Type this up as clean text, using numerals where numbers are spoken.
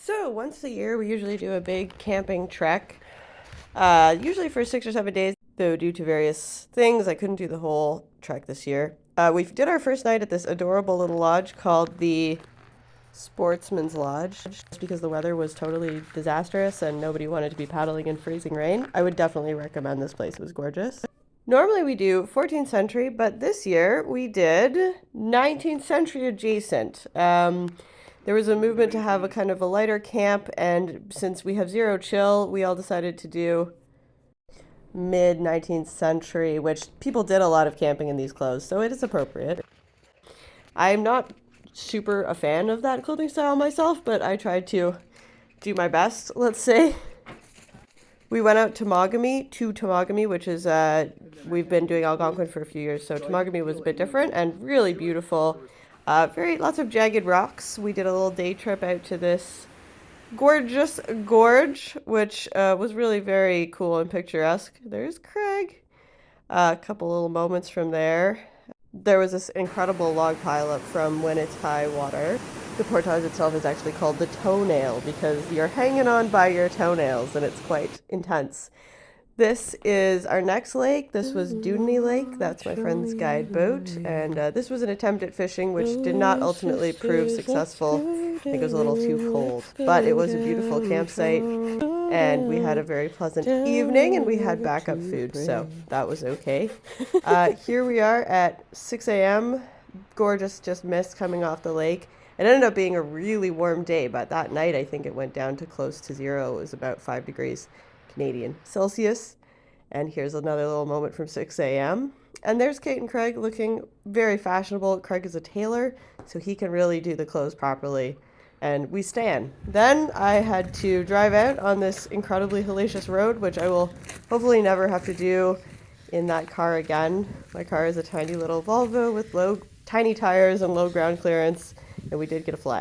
So once a year, we usually do a big camping trek, usually for 6 or 7 days. Though due to various things, I couldn't do the whole trek this year. We did our first night at this adorable little lodge called the Sportsman's Lodge, just because the weather was totally disastrous and nobody wanted to be paddling in freezing rain. I would definitely recommend this place. It was gorgeous. Normally we do 14th century, but this year we did 19th century adjacent. There was a movement to have a kind of a lighter camp, and since we have zero chill, we all decided to do mid 19th century, which people did a lot of camping in these clothes, so it is appropriate. I'm not super a fan of that clothing style myself, but I tried to do my best, let's say. We went out to Temagami, which is, we've been doing Algonquin for a few years, so Temagami was a bit different and really beautiful. Lots of jagged rocks. We did a little day trip out to this gorgeous gorge, which was really very cool and picturesque. There's Craig. A couple little moments from there. There was this incredible log pileup from when it's high water. The portage itself is actually called the toenail because you're hanging on by your toenails and it's quite intense. This is our next lake. This was Dooney Lake. That's my friend's guide boat. And this was an attempt at fishing, which did not ultimately prove successful. I think it was a little too cold. But it was a beautiful campsite. And we had a very pleasant evening, and we had backup food, so that was okay. Here we are at 6 a.m. Gorgeous, just mist coming off the lake. It ended up being a really warm day, but that night I think it went down to close to zero. It was about 5 degrees Canadian Celsius. And here's another little moment from 6 a.m. And there's Kate and Craig looking very fashionable. Craig is a tailor, so he can really do the clothes properly. And we stand. Then I had to drive out on this incredibly hellacious road, which I will hopefully never have to do in that car again. My car is a tiny little Volvo with tiny tires and low ground clearance, and we did get a flat.